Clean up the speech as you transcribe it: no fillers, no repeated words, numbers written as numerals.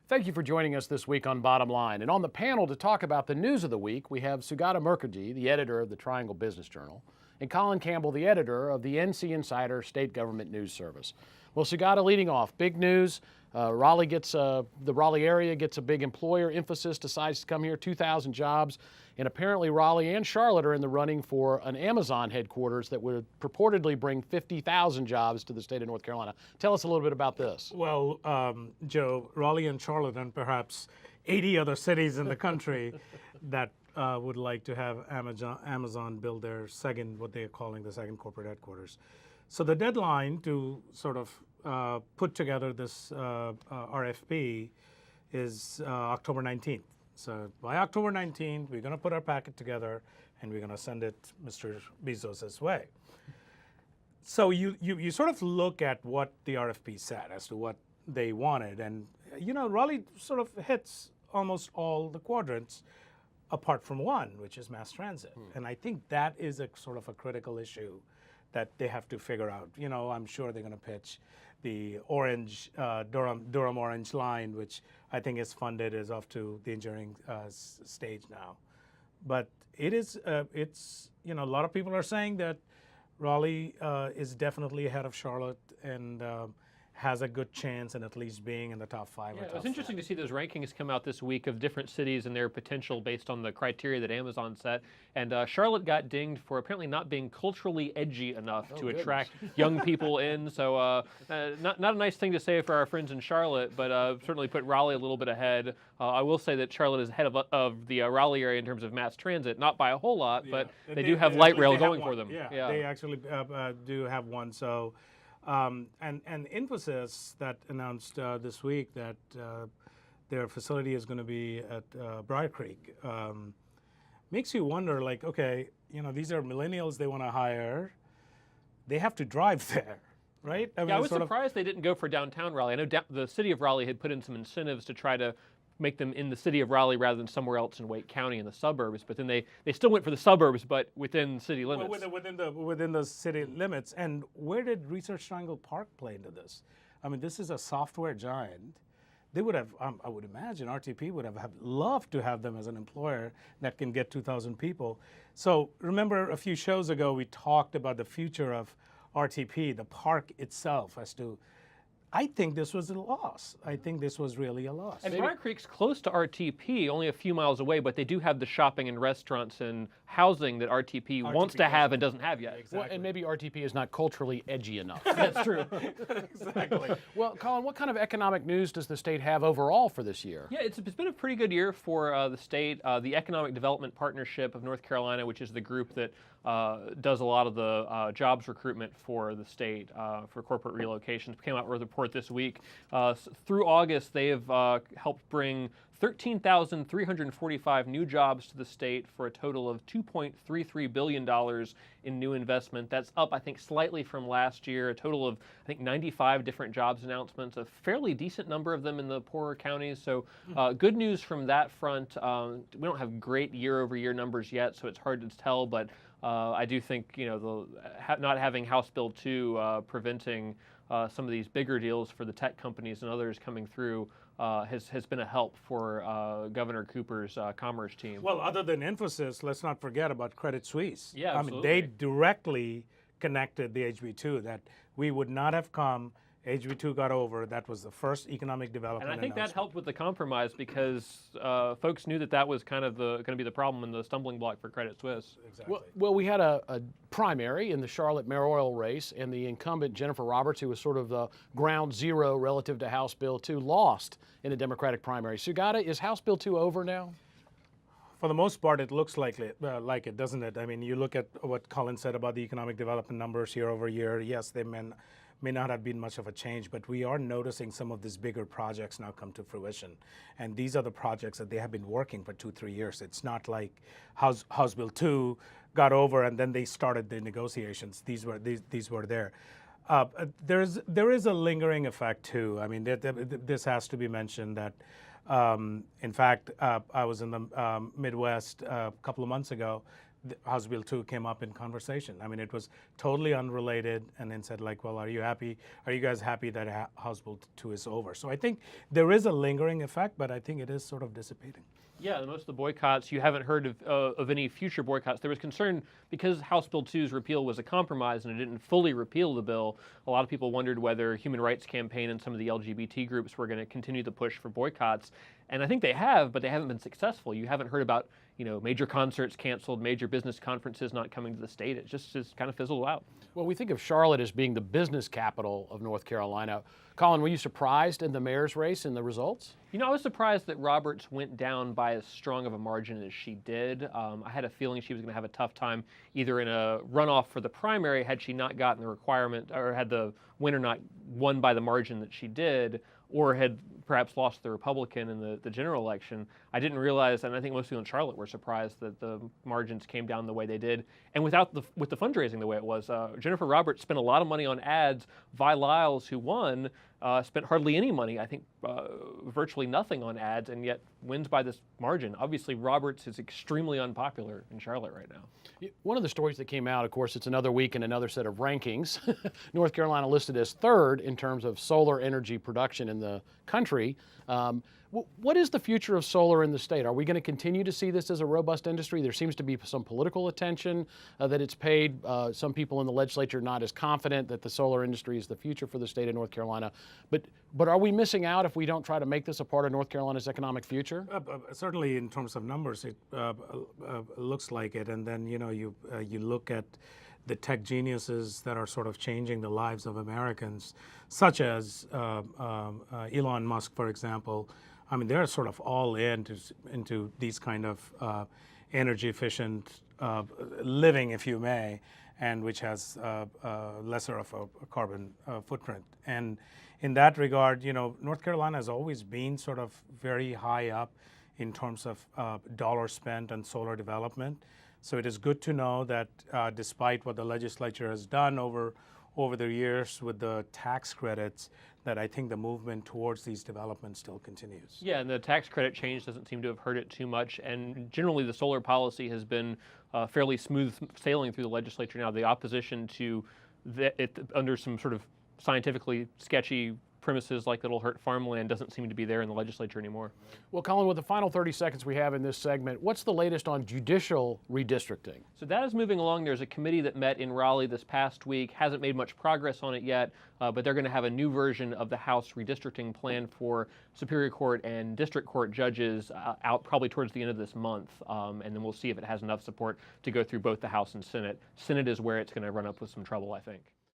Thank you for joining us this week on Bottom Line. And on the panel to talk about the news of the week, we have Sugata Mukherjee, the editor of the Triangle Business Journal, and Colin Campbell, the editor of the NC Insider State Government News Service. Well, Sugata, leading off, big news. The Raleigh area gets a big employer emphasis, decides to come here, 2,000 jobs. And apparently Raleigh and Charlotte are in the running for an Amazon headquarters that would purportedly bring 50,000 jobs to the state of North Carolina. Tell us a little bit about this. Well, Joe, Raleigh and Charlotte and perhaps 80 other cities in the country that would like to have Amazon build their second, what they're calling the second corporate headquarters. So the deadline to sort of put together this RFP is October 19th. So by October 19th, we're going to put our packet together and we're going to send it Mr. Bezos' way. So you sort of look at what the RFP said as to what they wanted. And, you know, Raleigh sort of hits almost all the quadrants apart from one, which is mass transit. And I think that is a sort of a critical issue that they have to figure out. You know, I'm sure they're going to pitch the orange, Durham Orange line, which I think is funded, is off to the engineering stage now. But it is, it's, you know, a lot of people are saying that Raleigh is definitely ahead of Charlotte and has a good chance in at least being in the top 5 or top 5. It's interesting to see those rankings come out this week of different cities and their potential based on the criteria that Amazon set. And Charlotte got dinged for apparently not being culturally edgy enough to attract young people in. So not a nice thing to say for our friends in Charlotte, but certainly put Raleigh a little bit ahead. I will say that Charlotte is ahead of the Raleigh area in terms of mass transit, not by a whole lot, but they do have light rail going for them. Yeah, they actually do have one. So. And Infosys that announced this week that their facility is going to be at Briar Creek makes you wonder, like, okay, you know, these are millennials they want to hire. They have to drive there, right? I mean, I was surprised they didn't go for downtown Raleigh. I know the city of Raleigh had put in some incentives to try to make them in the city of Raleigh rather than somewhere else in Wake County in the suburbs, but then they still went for the suburbs, but within city limits. Well, within the city limits. And where did Research Triangle Park play into this? I mean, this is a software giant. They would have, I would imagine, RTP would have loved to have them as an employer that can get 2,000 people. So remember a few shows ago we talked about the future of RTP, the park itself, as to I think this was a loss. I think this was really a loss. And Briar Creek's close to RTP, only a few miles away, but they do have the shopping and restaurants and housing that RTP wants to have and doesn't have yet. Exactly. Well, and maybe RTP is not culturally edgy enough. That's true. Exactly. Well, Colin, what kind of economic news does the state have overall for this year? Yeah, it's been a pretty good year for the state. The Economic Development Partnership of North Carolina, which is the group that does a lot of the jobs recruitment for the state for corporate relocations, came out with a report this week. Through August, they have helped bring 13,345 new jobs to the state for a total of $2.33 billion in new investment. That's up, I think, slightly from last year. A total of, I think, 95 different jobs announcements, a fairly decent number of them in the poorer counties. So good news from that front. We don't have great year-over-year numbers yet, so it's hard to tell, but I do think, you know, not having House Bill 2 preventing some of these bigger deals for the tech companies and others coming through has been a help for Governor Cooper's commerce team. Well, other than Infosys, let's not forget about Credit Suisse. Yeah, absolutely. I mean, they directly connected the HB2 that we would not have come. HB2 got over. That was the first economic development. And I think that helped with the compromise because folks knew that was kind of going to be the problem and the stumbling block for Credit Suisse. Exactly. Well, we had a primary in the Charlotte mayoral race, and the incumbent Jennifer Roberts, who was sort of the ground zero relative to House Bill 2, lost in a Democratic primary. Sugata, is House Bill 2 over now? For the most part, it looks like it, doesn't it? I mean, you look at what Colin said about the economic development numbers year over year. Yes, they may not have been much of a change, but we are noticing some of these bigger projects now come to fruition. And these are the projects that they have been working for 2-3 years. It's not like House Bill 2 got over and then they started the negotiations. These were there. There is a lingering effect too. I mean, this has to be mentioned that, in fact, I was in the Midwest a couple of months ago. House Bill 2 came up in conversation. I mean, it was totally unrelated, and then said like, well, are you happy? Are you guys happy that House Bill 2 is over? So I think there is a lingering effect, but I think it is sort of dissipating. Yeah, most of the boycotts, you haven't heard of any future boycotts. There was concern because House Bill 2's repeal was a compromise and it didn't fully repeal the bill. A lot of people wondered whether Human Rights Campaign and some of the LGBT groups were going to continue the push for boycotts. And I think they have, but they haven't been successful. You haven't heard about, major concerts canceled, major business conferences not coming to the state. It just kind of fizzled out. Well, we think of Charlotte as being the business capital of North Carolina. Colin, were you surprised in the mayor's race and the results? I was surprised that Roberts went down by as strong of a margin as she did. I had a feeling she was going to have a tough time either in a runoff for the primary had she not gotten the requirement, or had the winner not won by the margin that she did, or had perhaps lost the Republican in the general election. I didn't realize, and I think most people in Charlotte were surprised that the margins came down the way they did, and with the fundraising the way it was. Jennifer Roberts spent a lot of money on ads. Vi Lyles, who won, spent hardly any money, I think virtually nothing on ads, and yet wins by this margin. Obviously, Roberts is extremely unpopular in Charlotte right now. One of the stories that came out, of course, it's another week in another set of rankings. North Carolina listed as third in terms of solar energy production in the country. What is the future of solar in the state? Are we going to continue to see this as a robust industry? There seems to be some political attention that it's paid. Some people in the legislature not as confident that the solar industry is the future for the state of North Carolina. But are we missing out if we don't try to make this a part of North Carolina's economic future? Certainly, in terms of numbers, it looks like it. And then you look at the tech geniuses that are sort of changing the lives of Americans, such as Elon Musk, for example. I mean, they're sort of all into these kind of energy efficient living, if you may, and which has lesser of a carbon footprint. And in that regard, North Carolina has always been sort of very high up in terms of dollars spent on solar development. So it is good to know that despite what the legislature has done over the years with the tax credits, that I think the movement towards these developments still continues. Yeah, and the tax credit change doesn't seem to have hurt it too much. And generally, the solar policy has been fairly smooth sailing through the legislature now. The opposition to it under some sort of scientifically sketchy premises like that'll hurt farmland doesn't seem to be there in the legislature anymore. Well, Colin, with the final 30 seconds we have in this segment, what's the latest on judicial redistricting? So that is moving along. There's a committee that met in Raleigh this past week, hasn't made much progress on it yet, but they're going to have a new version of the House redistricting plan for Superior Court and District Court judges out probably towards the end of this month, and then we'll see if it has enough support to go through both the House and Senate. Senate is where it's going to run up with some trouble, I think.